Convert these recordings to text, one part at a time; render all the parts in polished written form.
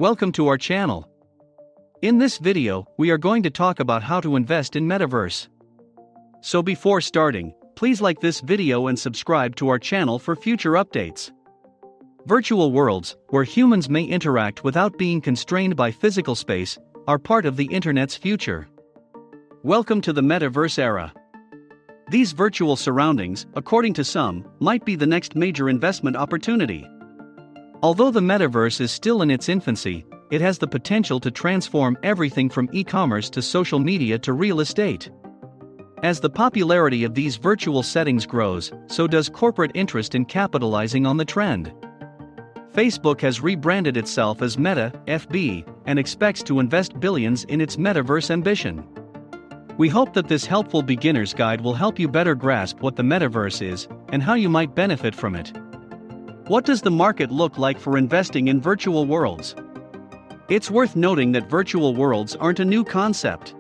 Welcome to our channel. In this video, we are going to talk about how to invest in metaverse. So before starting, please like this video and subscribe to our channel for future updates. Virtual worlds, where humans may interact without being constrained by physical space, are part of the internet's future. Welcome to the metaverse era. These virtual surroundings, according to some, might be the next major investment opportunity. Although the metaverse is still in its infancy, it has the potential to transform everything from e-commerce to social media to real estate. As the popularity of these virtual settings grows, so does corporate interest in capitalizing on the trend. Facebook has rebranded itself as Meta, FB, and expects to invest billions in its metaverse ambition. We hope that this helpful beginner's guide will help you better grasp what the metaverse is and how you might benefit from it. What does the market look like for investing in virtual worlds? It's worth noting that virtual worlds aren't a new concept.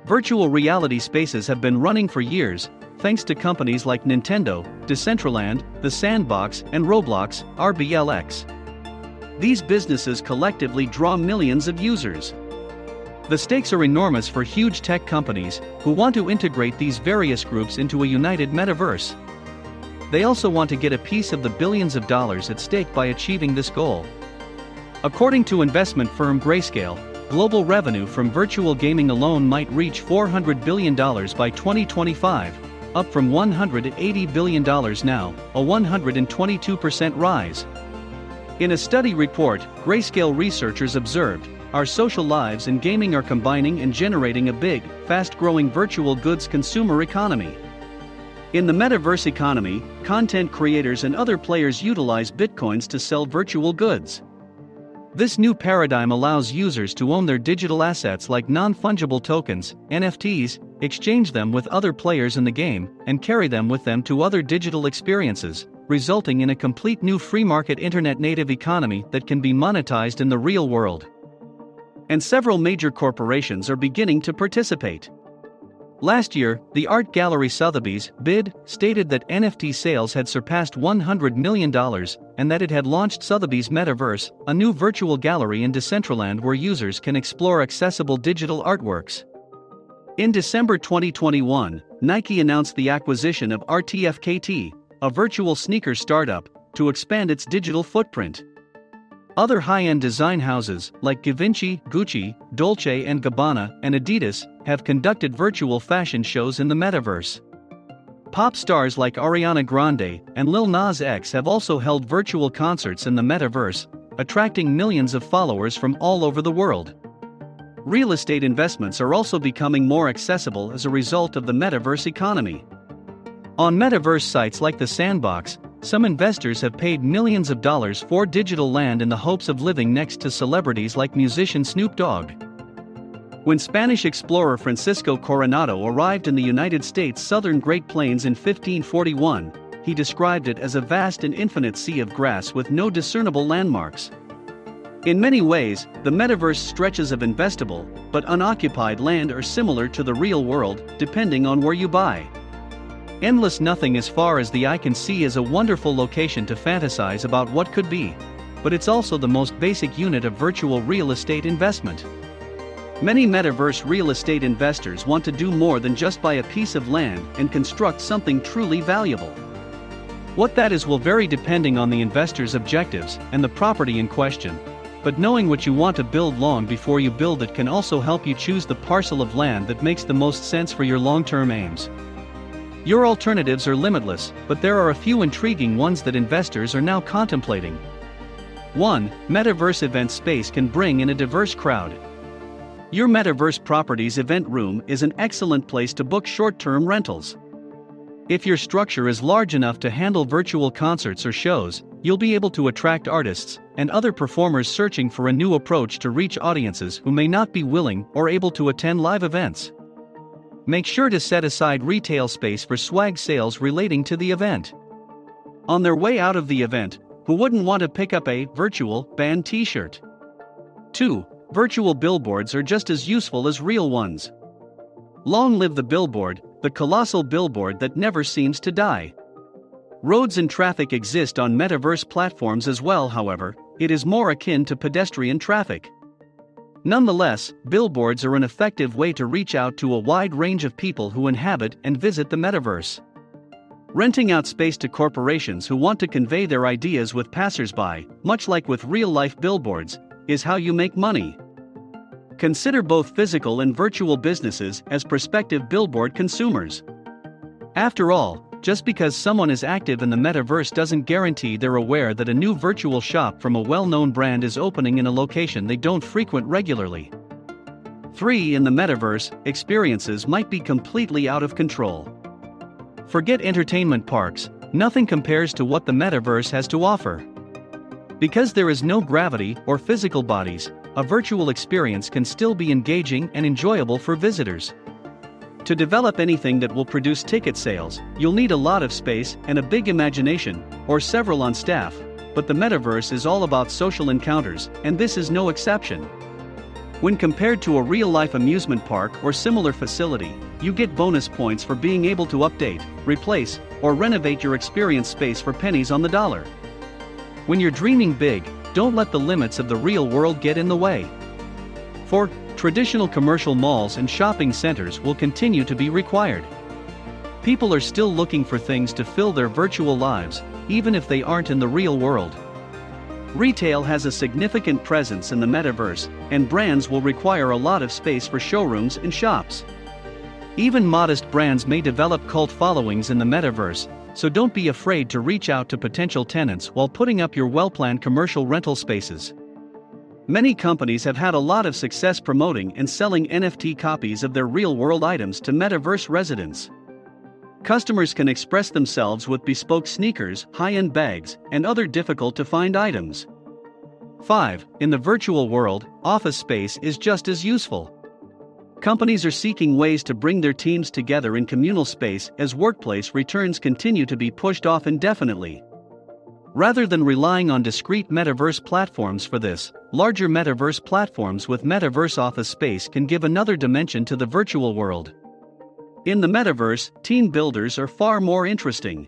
Virtual reality spaces have been running for years, thanks to companies like Nintendo, Decentraland, The Sandbox, and Roblox, RBLX. These businesses collectively draw millions of users. The stakes are enormous for huge tech companies who want to integrate these various groups into a united metaverse. They also want to get a piece of the billions of dollars at stake by achieving this goal. According to investment firm Grayscale, global revenue from virtual gaming alone might reach $400 billion by 2025, up from $180 billion now, a 122% rise. In a study report, Grayscale researchers observed, our social lives and gaming are combining and generating a big, fast-growing virtual goods consumer economy. In the metaverse economy, content creators and other players utilize bitcoins to sell virtual goods. This new paradigm allows users to own their digital assets like non-fungible tokens, NFTs, exchange them with other players in the game, and carry them with them to other digital experiences, resulting in a complete new free-market internet-native economy that can be monetized in the real world. And several major corporations are beginning to participate. Last year, the art gallery Sotheby's bid stated that NFT sales had surpassed $100 million and that it had launched Sotheby's Metaverse, a new virtual gallery in Decentraland where users can explore accessible digital artworks. In December 2021, Nike announced the acquisition of RTFKT, a virtual sneaker startup, to expand its digital footprint. Other high-end design houses, like Givenchy, Gucci, Dolce & Gabbana, and Adidas, have conducted virtual fashion shows in the metaverse. Pop stars like Ariana Grande and Lil Nas X have also held virtual concerts in the metaverse, attracting millions of followers from all over the world. Real estate investments are also becoming more accessible as a result of the metaverse economy. On metaverse sites like The Sandbox, some investors have paid millions of dollars for digital land in the hopes of living next to celebrities like musician Snoop Dogg. When Spanish explorer Francisco Coronado arrived in the United States' southern Great Plains in 1541, he described it as a vast and infinite sea of grass with no discernible landmarks. In many ways, the metaverse stretches of investable, but unoccupied land are similar to the real world, depending on where you buy. Endless nothing as far as the eye can see is a wonderful location to fantasize about what could be, but it's also the most basic unit of virtual real estate investment. Many metaverse real estate investors want to do more than just buy a piece of land and construct something truly valuable. What that is will vary depending on the investor's objectives and the property in question, but knowing what you want to build long before you build it can also help you choose the parcel of land that makes the most sense for your long-term aims. Your alternatives are limitless, but there are a few intriguing ones that investors are now contemplating. 1. Metaverse event space can bring in a diverse crowd. Your metaverse property's event room is an excellent place to book short-term rentals. If your structure is large enough to handle virtual concerts or shows, you'll be able to attract artists and other performers searching for a new approach to reach audiences who may not be willing or able to attend live events. Make sure to set aside retail space for swag sales relating to the event. On their way out of the event, who wouldn't want to pick up a virtual band t-shirt? 2. Virtual billboards are just as useful as real ones. Long live the billboard, the colossal billboard that never seems to die. Roads and traffic exist on metaverse platforms as well, however, it is more akin to pedestrian traffic. Nonetheless, billboards are an effective way to reach out to a wide range of people who inhabit and visit the metaverse. Renting out space to corporations who want to convey their ideas with passersby, much like with real-life billboards, is how you make money. Consider both physical and virtual businesses as prospective billboard consumers. After all, just because someone is active in the metaverse doesn't guarantee they're aware that a new virtual shop from a well-known brand is opening in a location they don't frequent regularly. 3. In the metaverse, experiences might be completely out of control. Forget entertainment parks, nothing compares to what the metaverse has to offer. Because there is no gravity or physical bodies, a virtual experience can still be engaging and enjoyable for visitors. To develop anything that will produce ticket sales, you'll need a lot of space and a big imagination, or several on staff, but the metaverse is all about social encounters, and this is no exception. When compared to a real-life amusement park or similar facility, you get bonus points for being able to update, replace, or renovate your experience space for pennies on the dollar. When you're dreaming big, don't let the limits of the real world get in the way. 4. Traditional commercial malls and shopping centers will continue to be required. People are still looking for things to fill their virtual lives, even if they aren't in the real world. Retail has a significant presence in the metaverse, and brands will require a lot of space for showrooms and shops. Even modest brands may develop cult followings in the metaverse, so don't be afraid to reach out to potential tenants while putting up your well-planned commercial rental spaces. Many companies have had a lot of success promoting and selling NFT copies of their real-world items to metaverse residents. Customers can express themselves with bespoke sneakers, high-end bags, and other difficult-to-find items. 5. In the virtual world, office space is just as useful. Companies are seeking ways to bring their teams together in communal space as workplace returns continue to be pushed off indefinitely. Rather than relying on discrete metaverse platforms for this, larger metaverse platforms with metaverse office space can give another dimension to the virtual world. In the metaverse, team builders are far more interesting.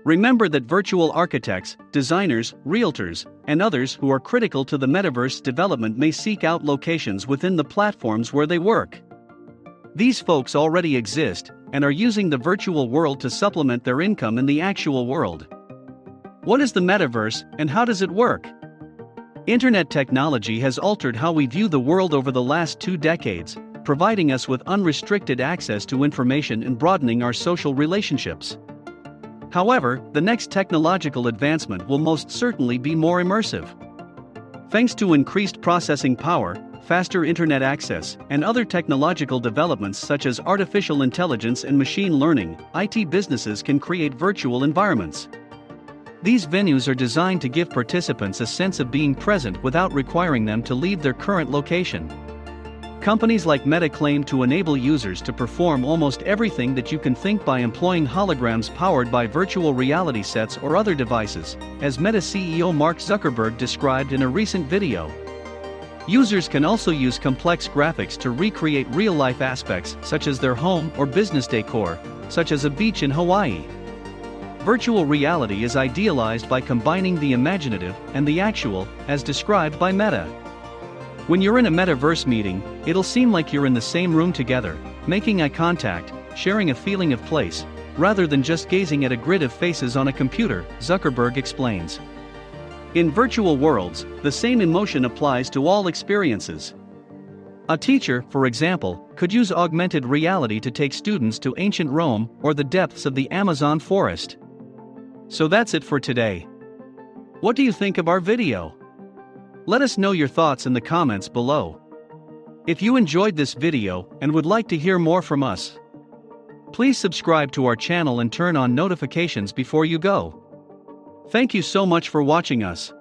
Remember that virtual architects, designers, realtors, and others who are critical to the metaverse development may seek out locations within the platforms where they work. These folks already exist and are using the virtual world to supplement their income in the actual world. What is the metaverse, and how does it work? Internet technology has altered how we view the world over the last 2 decades, providing us with unrestricted access to information and broadening our social relationships. However, the next technological advancement will most certainly be more immersive. Thanks to increased processing power, faster internet access, and other technological developments such as artificial intelligence and machine learning, IT businesses can create virtual environments. These venues are designed to give participants a sense of being present without requiring them to leave their current location. Companies like Meta claim to enable users to perform almost everything that you can think by employing holograms powered by virtual reality sets or other devices, as Meta CEO Mark Zuckerberg described in a recent video. Users can also use complex graphics to recreate real-life aspects such as their home or business decor, such as a beach in Hawaii. Virtual reality is idealized by combining the imaginative and the actual, as described by Meta. When you're in a metaverse meeting, it'll seem like you're in the same room together, making eye contact, sharing a feeling of place, rather than just gazing at a grid of faces on a computer, Zuckerberg explains. In virtual worlds, the same emotion applies to all experiences. A teacher, for example, could use augmented reality to take students to ancient Rome or the depths of the Amazon forest. So that's it for today. What do you think of our video? Let us know your thoughts in the comments below. If you enjoyed this video and would like to hear more from us, please subscribe to our channel and turn on notifications before you go. Thank you so much for watching us.